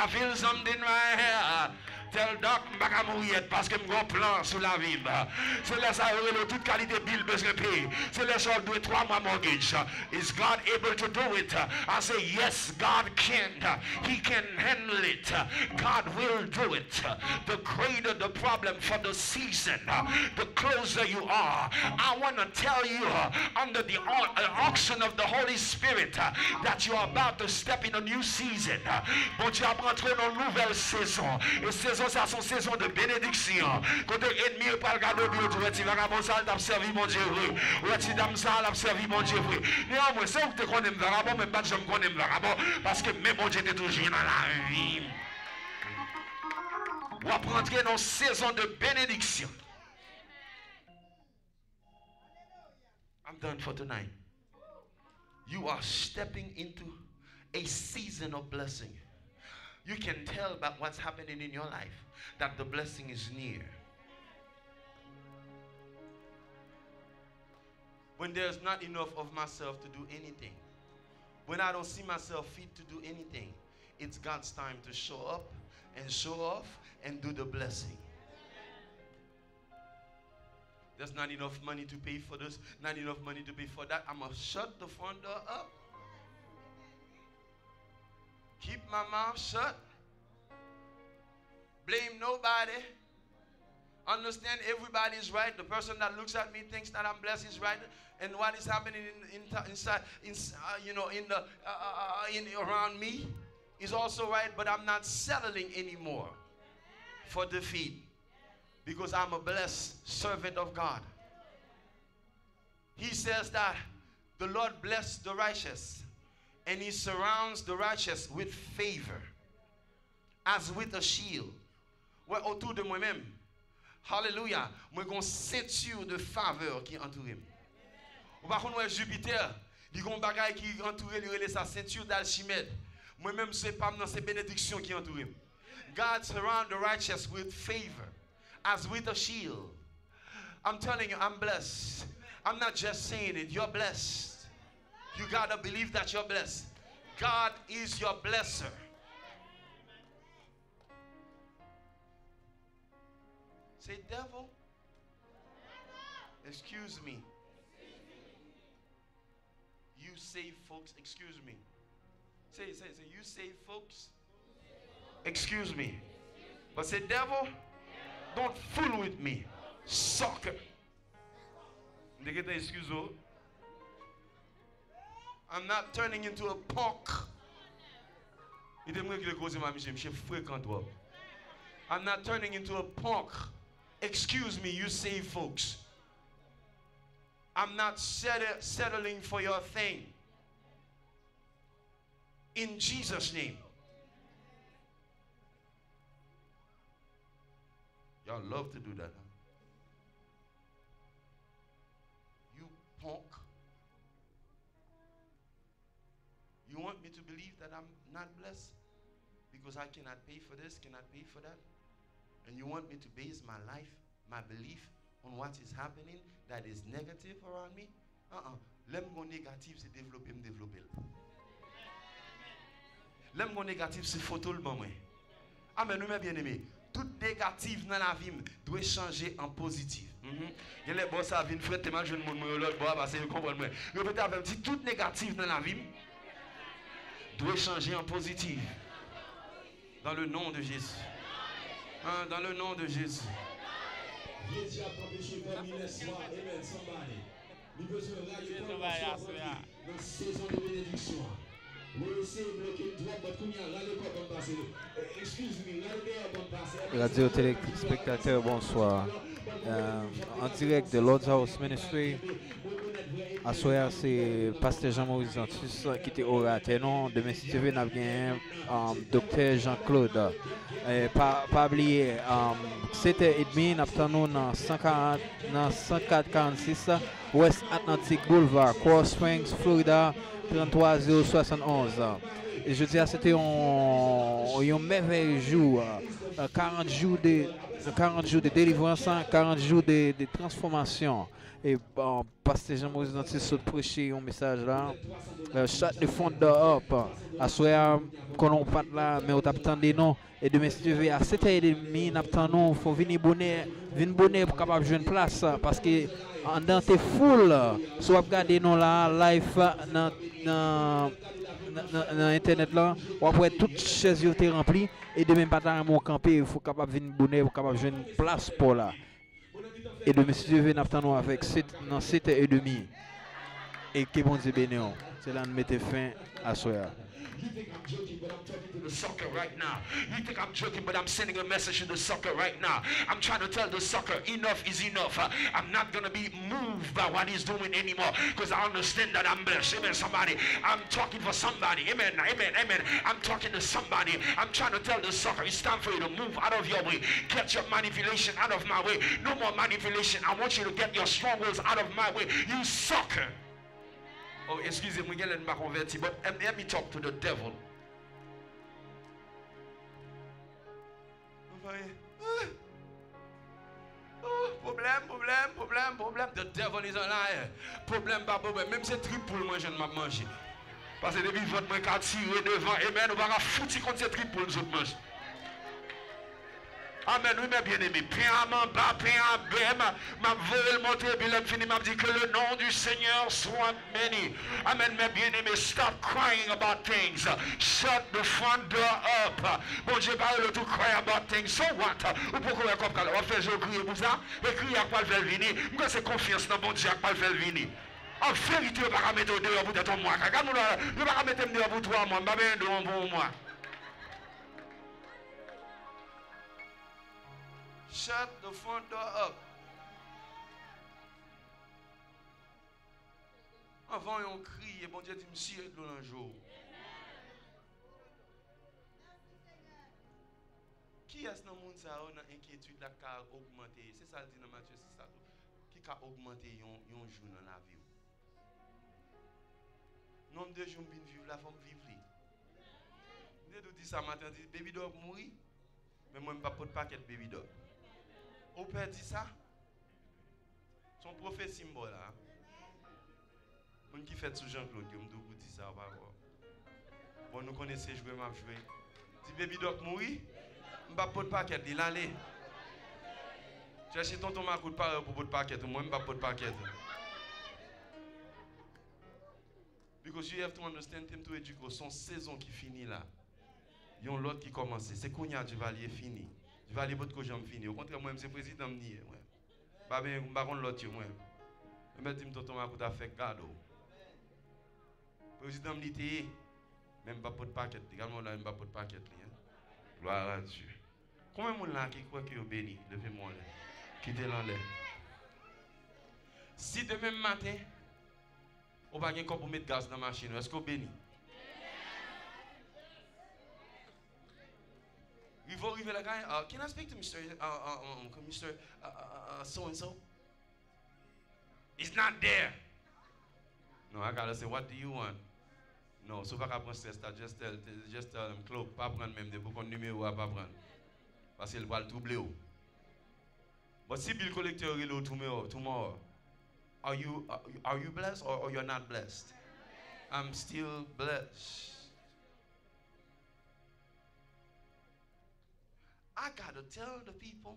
feel something right here. Tell Doc, je vais mourir parce que j'ai un plan sur la vie. C'est là ça aurait toute qualité bill besoin payer. C'est là ça doit 3 mois mortgage. Is God able to do it? I say yes, God can. He can handle it. God will do it. The greater the problem for the season, the closer you are. I want to tell you under the auction of the Holy Spirit that you are about to step in a new season. Bon Dieu a rentré dans une nouvelle saison. Et saison ça son saison de bénédiction. Quand ennemi pas regarder bio tu vas vagabond ça t'a servi mon Dieu oui. Ou tu dame ça l'a servi mon Dieu oui. Néanmoins ça vous te connais vagabond même pas je me connais vagabond parce que même mon Dieu est toujours dans la vie. Ou à rentrer dans une saison de bénédiction. I'm done for tonight. You are stepping into a season of blessing. You can tell by what's happening in your life that the blessing is near. When there's not enough of myself to do anything, when I don't see myself fit to do anything, it's God's time to show up and show off and do the blessing. There's not enough money to pay for this, not enough money to pay for that. I'm going to shut the front door up. Keep my mouth shut. Blame nobody. Understand everybody is right. The person that looks at me thinks that I'm blessed is right, and what is happening around me is also right. But I'm not settling anymore for defeat because I'm a blessed servant of God. He says that the Lord bless the righteous And he surrounds the righteous with favor, as with a shield. Ouais, autour de moi-même. Hallelujah. Moi, j'ai une ceinture de faveur qui entoure. Ou par contre, Jupiter, il y a un bagage qui entoure, il sa ceinture d'Archimède. Moi-même, c'est pas dans ces bénédictions qui entourent. God surrounds the righteous with favor, as with a shield. I'm telling you, I'm blessed. I'm not just saying it, you're blessed. You gotta believe that you're blessed. God is your blesser. Say, devil. Excuse me. You save folks, excuse me. Say, you save folks. Excuse me. But say, devil, don't fool with me. Sucker. I'm not turning into a punk. I'm not turning into a punk. Excuse me, you save folks. I'm not settling for your thing. In Jesus' name. Y'all love to do that, huh? You punk. You want me to believe that I'm not blessed? Because I cannot pay for this, cannot pay for that? And you want me to base my life, my belief on what is happening that is negative around me? L'homme négatif, c'est développer. L'homme négatif, c'est photo le bon. Amen, nous, mes bien-aimés. Tout négatif dans la vie doit changer en positif. Il y a les boss à vie, frère, t'es mal jeune, l'autre bois, parce que vous comprenez. Répétez avec moi, tout négatif dans la vie doit changer en positif. Dans le nom de Jésus. Dans le nom de Jésus. Radio téléspectateurs, bonsoir. En direct de Lord's House Ministry. À soir, c'est Pasteur Jean-Maurice Antus qui était orateur. Non, demain, si tu veux, nous avons Docteur Jean-Claude. Pas oublier, 7h30, nous avons dans 10446 West Atlantic Boulevard, Coral Springs, Florida, 33071. Et je dis, c'était un merveilleux jour, 40 jours de délivrance, 40 jours de transformation. Et Pasteur Jean-Maurice Antis a prêché un message là. Shut the front door up. À soir, qu'on n'a pas là, mais on t'attend non. Et demain, si tu veux, à 7h30, il faut venir bonner pour capable jouer une place. Parce que dans tes foules, si vous regardez nous là, live dans internet là, ou après toutes chaises sont remplies. Et demain, pas dans mon campé, il faut capable venir bonner pour capable jouer une place pour là. Et de M. Dieu nous avec 7h30. Et que bon Dieu bénisse. C'est là que nous mettons fin à soir. You think I'm joking, but I'm talking to the sucker right now. You think I'm joking, but I'm sending a message to the sucker right now. I'm trying to tell the sucker, enough is enough. I'm not going to be moved by what he's doing anymore because I understand that I'm blessed. Amen, somebody. I'm talking for somebody. Amen, amen, amen. I'm talking to somebody. I'm trying to tell the sucker, it's time for you to move out of your way. Get your manipulation out of my way. No more manipulation. I want you to get your strongholds out of my way. You sucker. Oh, excusez-moi, je ne suis pas converti, but let me talk to the devil. Problème. The devil is a liar. Problème, pas problème. Même c'est triple, moi, je ne m'ai mangé. Parce que depuis votre mois, quand tiré devant, amen, on va foutre contre ces triple, nous autres manger. Amen, oui, mes bien-aimés. Pain à main bas, pain à baie, ma veut le montrer, puis là, fini, m'a dit que le nom du Seigneur soit béni. Amen, mes bien-aimés. Stop crying about things. Shut the front door up. Bon Dieu, pas le tout cry about things. So what? Ou pourquoi comme ça, on fait je crier pour ça? Et crier à quoi le faire venir? Moi, c'est confiance dans bon Dieu à quoi le faire venir. En vérité, on va pas mettre dehors pour être moi. Regarde-moi là, on va pas mettre dehors pour toi, moi. On va mettre dehors pour moi. Shut the front door up. Avant, on crie, et bon Dieu dit, monsieur, un jour. Qui est-ce dans le monde ça a inquiétude là qui a augmenté? C'est ça le dit dans Matthieu, c'est ça. Qui a augmenté un jour dans la vie? Nombre de jours que vivre la femme vivre. Je dis ça matin, dit baby dog mourir, mais moi je ne pas de paquet de baby dog. Au père dit ça. Son prophète symbole là. Mon qui fait sous Jean-Claude, je me dis ça pas voir. Bon nous connaissons jouer m'a jouer. Dit baby dog mourir, je ne pas de paquet, il allez. Cherchez tonton ma coup de parole pour de paquet, moi je ne pas de paquet. Because you have to understand him to educate. Son saison qui finit là. Il y a l'autre qui commence. C'est qu'on y a du valier fini. Du valier votre que j'aime fini. Au contraire, moi, c'est président ni. Pas bien, baron l'autre moi. Je me dis tonton ma coup fait cadeau. Président ni même pas pour de paquet. Également là, même pas pour de paquet. Gloire à Dieu. Combien de monde là qui croit qu'il est béni? Levez-moi là. Quittez l'enlève. Si demain matin on va gagner pour mettre gaz dans la machine. Est-ce qu'on bénit? Il va arriver le gars. Can I speak to Mr. So and so? He's not there. No, I gotta say, what do you want? No, so pas qu'à prendre stress, just tell them, Claude, pas prendre même des boucons numéro à pas prendre. Parce qu'il va le troubler. But si bill collector reload tomorrow. Are you blessed or you're not blessed? I'm still blessed. I gotta tell the people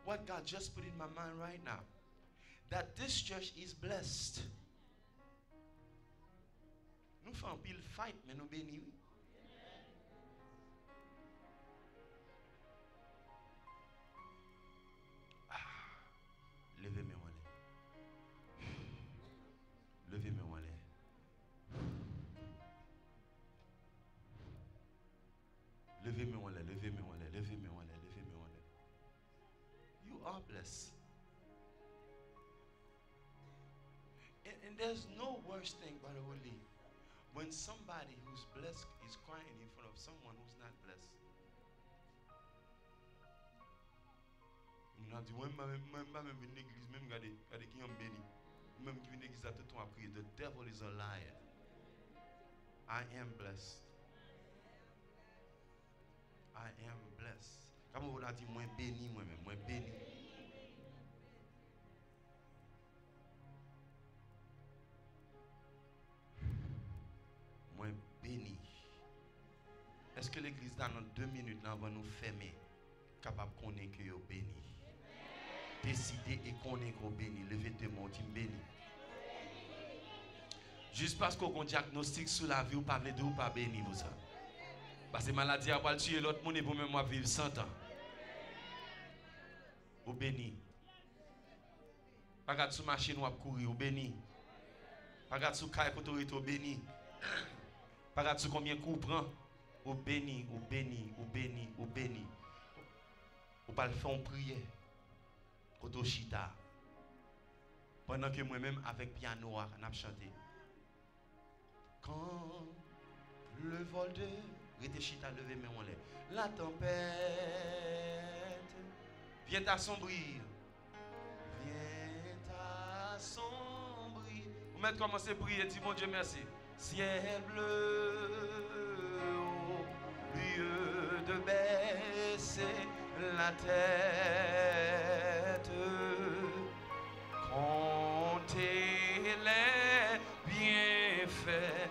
what God just put in my mind right now. That this church is blessed. Nous faisons pile fight, mais nous bénissons. Levez mes mains. Levez mes mains. Levez mes mains. Levez mes mains. Levez mes mains. Levez mes mains. You are blessed. And there's no worse thing, Brother Wally, when somebody who's blessed is crying in front of someone who's not blessed. On a dit, même une église, même regardez qui ont béni. Même qui une église à tout le temps à prier. The devil is a liar. I am blessed. I am blessed. Comme on a dit, moi béni moi-même, moi béni. Moi béni. Est-ce que l'église dans 2 minutes là, va nous fermer, capable de connaître que vous béni? Décider et connaître que vous béni. Levez tes mains, tu béni. Juste parce qu'on a un diagnostic sur la vie, ou pas de ou pas béni pour ça. Parce que la maladie a pas tuer l'autre monde et pour même vivre 100 ans. Ou béni. Pas regarde sur machine ou courir, ou béni. Pas regarde sur caille autorité, ou béni. Pas regarde sur combien coups prend, ou béni, ou béni, ou béni, ou béni. Ou pas le faire en prière. Koto chita. Pendant que moi-même avec piano, on a chanté. Quand le vol de Rétéchita levé mes mains. La tempête vient t'assombrir. Vient t'assombrir. Vous mettez commencer à prier, dis mon Dieu merci. Ciel bleu, au lieu de baisser la tête, comptez les bienfaits.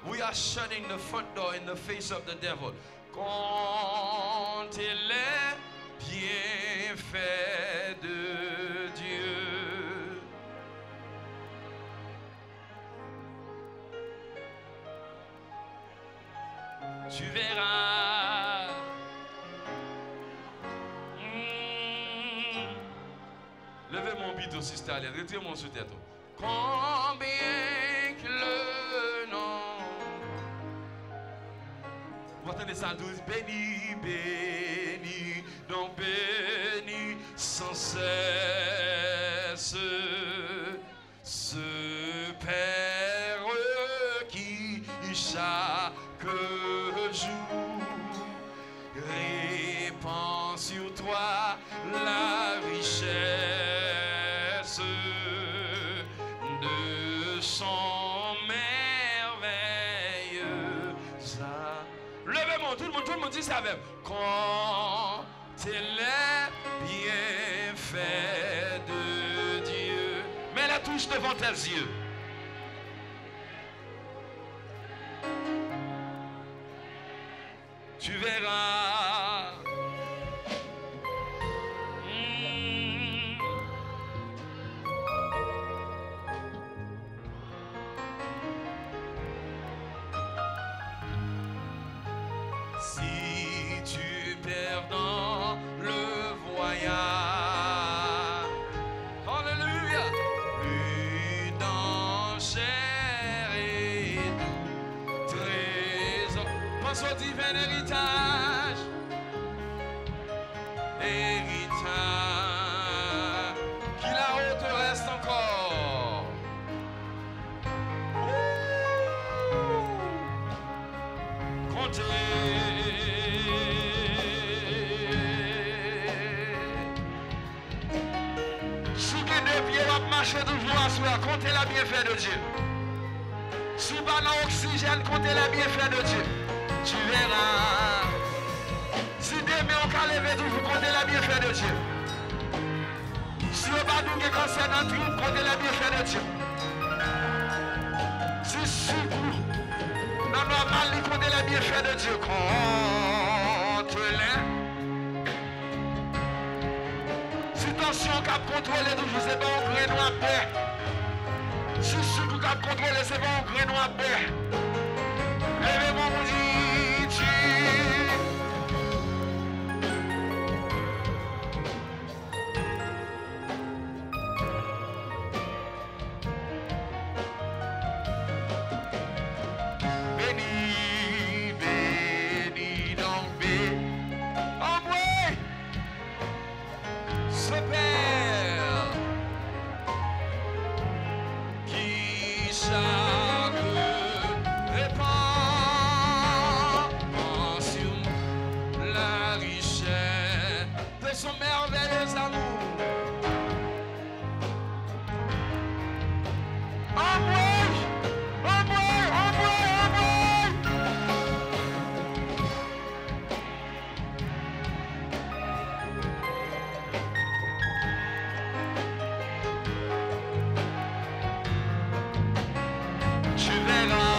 We are shutting the front door in the face of the devil. Comptez les bienfaits de Dieu. Tu verras. Levez mon bidon, sister Aliette. Retirez mon sous-tête. Combien que le nom. Vous entendez ça, douce, béni, béni, donc béni sans cesse ce Père qui chaque jour répand grâce de son merveilleux. Levez-moi, tout le monde dit ça même. Quand les bienfaits de Dieu. Mets la touche devant tes yeux. Tu verras. Si tu perds dans le voyage, alléluia, plus dans chair et trésor, pense au divin héritage, qui là-haut te reste encore. Comptez. Marchez toujours à soi, comptez la bienfait de Dieu. Sous bas oxygène, comptez la bienfait de Dieu. Tu verras. Si demain on peut lever toujours, comptez la bienfait de Dieu. Si on va nous cancer dans tout, comptez la bienfait de Dieu. Si surtout, dans normal, comptez la bienfait de Dieu. Comptez-les. Attention, cap contrôler toujours, c'est bon, grain noir paix. Si surtout cap contrôler, c'est bon, grain noir paix. Levez-moi, mon Dieu. Béni, béni, donc béni. Oh, oui. Ce Père qui chaque répand sur la richesse de son merveilleux amour. En moi, en moi, en moi, en moi. Tu verras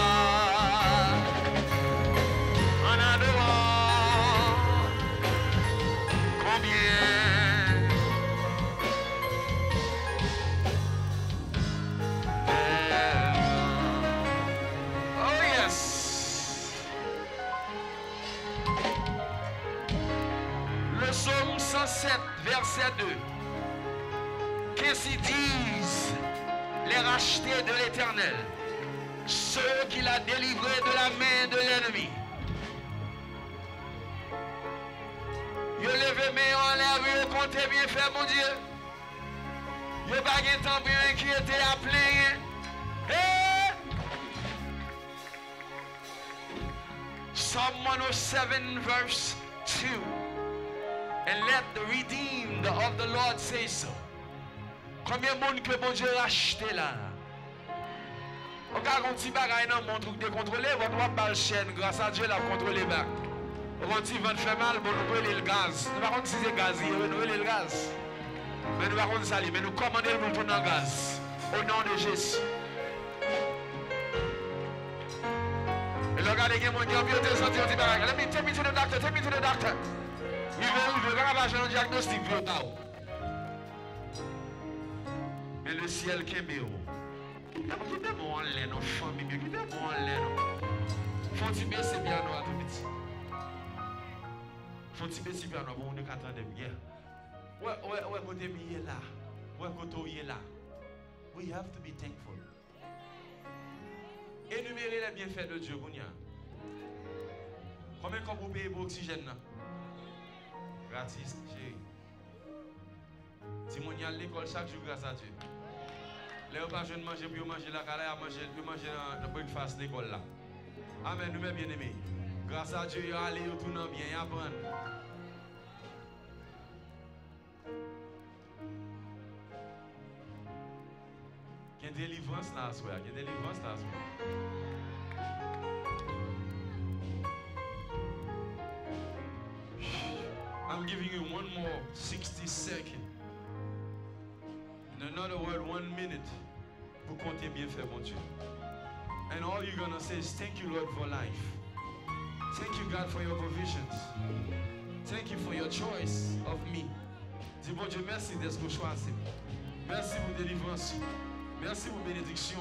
en adorant combien oh yes. Le psaume 107 verset 2. Qu'ainsi disent les rachetés de l'Éternel, ceux qu'il a délivrés de la main de l'ennemi. Yo levé main en l'air, yo compté bien fait, mon Dieu. Yo pas de temps pour inquiéter à plein. Hey! Psalm 107 verse 2. And let the redeemed of the Lord say so. Combien de monde que bon Dieu a acheté là? On a un petit bagage dans mon truc de contrôler, votre wap bal chaîne, grâce à Dieu, la contrôler back. On a un petit vent fait mal, bon, nous brûler le gaz. Nous ne savons pas si c'est gaz, nous brûler le gaz. Mais nous ne savons pas ça, mais nous commandons le tourner en gaz. Au nom de Jésus. Et le gars, il y a un petit bagage. Let me take me to the doctor, take me to the doctor. Il veut ravager un diagnostic pour le tao. Mais le ciel qui est béo. Qui est bon en l'air, nos familles, qui est bon en l'air. Faut-il baisser bien nous à tout petit. Faut-il baisser bien nous pour nous attendre bien. Ouais, côté mieux là. Ouais, côté là. We have to be thankful. Énumérer les bienfaits de Dieu, combien qu'on vous paye pour l'oxygène? Gratis, chérie. Si mon y a l'école chaque jour grâce à Dieu. Les repas je ne mange plus manger la calais à manger dans le breakfast de l'école là. Amen, nous mes bien-aimés. Grâce à Dieu, allez tout dans bien, apprendre. y a délivrance là, il y a délivrance là. I'm giving you one more 60 seconds. In another word, 1 minute. Pour compter bien fait, mon Dieu. And all you're gonna say is thank you, Lord, for life. Thank you, God, for your provisions. Thank you for your choice of me. Dis, bon Dieu, merci d'être choisi. Merci pour délivrance. Merci pour bénédiction.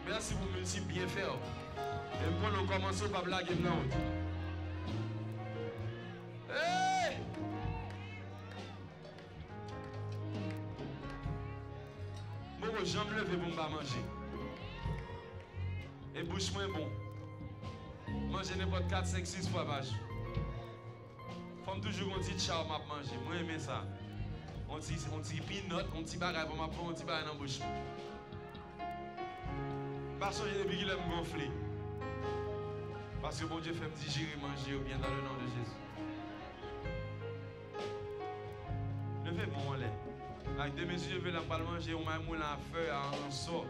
Merci pour multiples bienfaits. Et pour nous commencer par blaguer maintenant. Hey! Moi, j'aime lever pour me manger. Et bouche moins bon. Manger n'importe 4, 5, 6 fois par jour. Faut toujours on dit ciao m'a manger. Moi j'aime ça. On dit peanut, on dit bagaille pour m'a prendre, on dit bagaille dans bouche. Parce que depuis qu'il aime gonfler. Parce que bon Dieu fait me digérer manger ou bien dans le nom de Jésus. Levez-moi en l'air. Avec deux messieurs, je vais la pas manger, on m'a moulé à feu à un sort.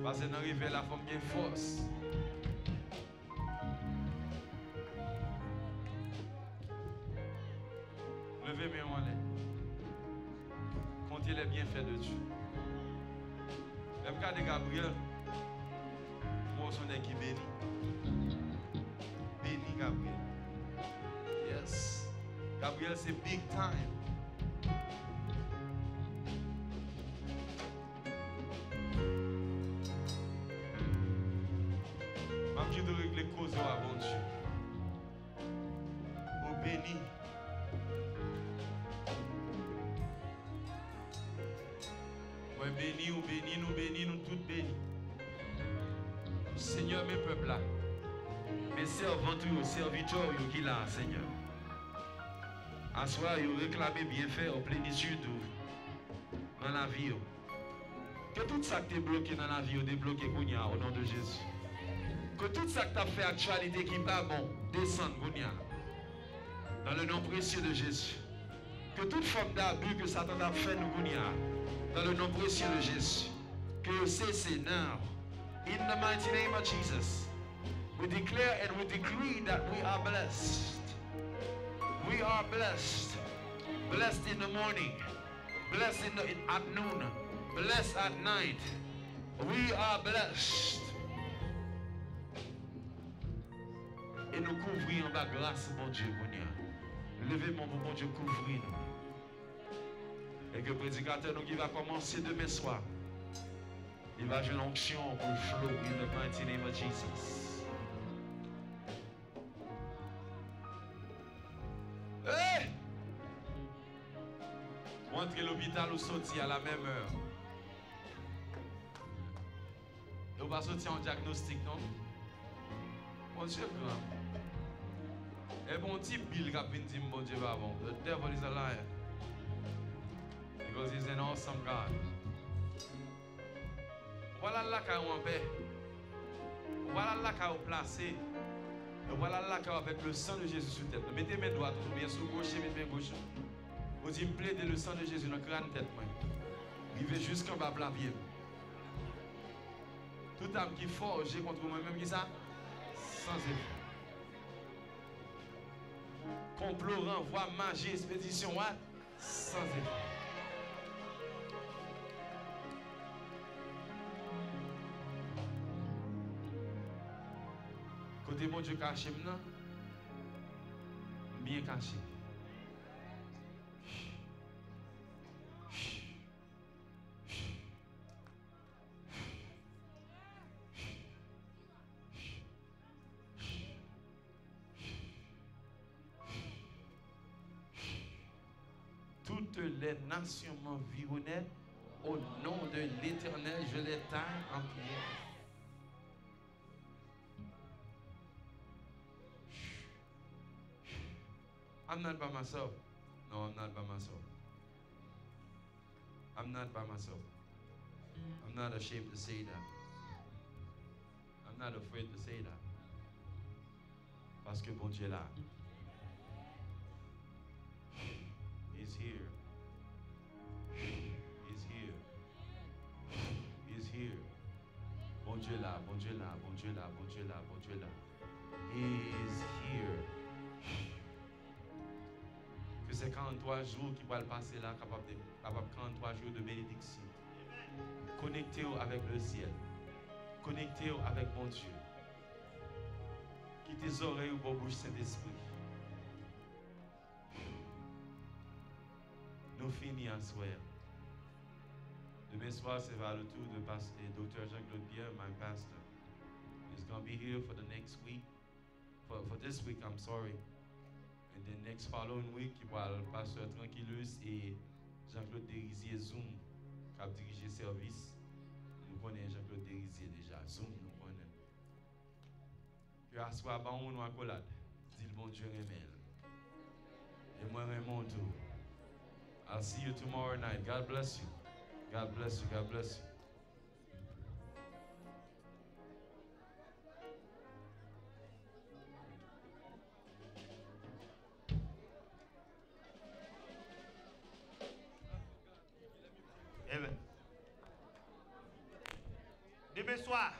Parce que dans le réveil, la femme bien force. Levez-moi en l'air. Comptez les bienfaits de Dieu. Même quand Gabriel, moi, je suis qui béni. Béni Gabriel. Yes. Gabriel, c'est big time. Je dois régler les causes avant Dieu. Au béni. Ouais, béni, ou béni, nous tous bénis. Seigneur, mes peuples là. Mes servantes, mes serviteurs qui là, Seigneur. À soi, ils réclamé bienfait en plénitude dans la vie. Que tout ça qui est bloqué dans la vie, débloqué au nom de Jésus. Que tout ça que tu as fait actualité qui n'est pas bon, descende, Gounia. Dans le nom précieux de Jésus. Que toute forme d'abus que Satan a fait, nous, Gounia. Dans le nom précieux de Jésus. Que cesse now. In the mighty name of Jesus. We declare and we decree that we are blessed. We are blessed. Blessed in the morning. Blessed at noon. Blessed at night. We are blessed. Et nous couvrir en bas grâce, mon Dieu, levez mon bon Dieu, couvrir nous. Et que le prédicateur nous qui va commencer demain soir, il va jouer l'onction pour le flow in the mighty name of Jesus. Hey! Rentrer l'hôpital ou sortir à la même heure. Et on va sortir en diagnostic, non? Mon Dieu, grand. Et bon type Bill qui a dit mon Dieu avant. The devil is a liar. Because he's an awesome God. Voilà là qu'il est en paix. Voilà là qu'il est placé. Et voilà là qu'il est avec le sang de Jésus sur tête. Mettez mes doigts tout bien sur gauche et mettez mes gauche. Vous dites, plaidez le sang de Jésus dans le crâne tête. Arrivez jusqu'en bas la vie. Tout âme qui forge contre moi-même, qui ça? Sans effet. Complot, renvoi, magie, expédition, sans effet. Côté mon Dieu caché maintenant, bien caché. Toutes les nations m'environnaient, au nom de l'Éternel, je les taille en pierre. I'm not by myself. No, I'm not by myself. I'm not by myself. I'm not ashamed to say that. I'm not afraid to say that. Parce que bon Dieu est là. He's here. He's here. He's here. là, bon Dieu là, bon Dieu là, bon Dieu là, bon Dieu là. He is here. Que c'est 43 jours qui va le passer là, capable 43 jours de bénédiction. Connectez-vous avec le ciel. Connectez-vous avec mon Dieu. Qui tes oreilles ou vos bouches, Saint-Esprit. Nous finissons à soir. Demain soir, c'est vers le tour de Dr. Jean-Claude Pierre, my pastor. He's going to be here for the next week. For this week, I'm sorry. And then next following week, il va le pasteur Tranquillus et Jean-Claude Derizier Zoom qui a dirigé service. Nous connaissons Jean-Claude Derizier déjà. Zoom, nous connaissons. Puis à soir, on nous accolade. Dis le bon Dieu remède. Et moi, mon tour. I'll see you tomorrow night. God bless you. God bless you. God bless you. Demain soir,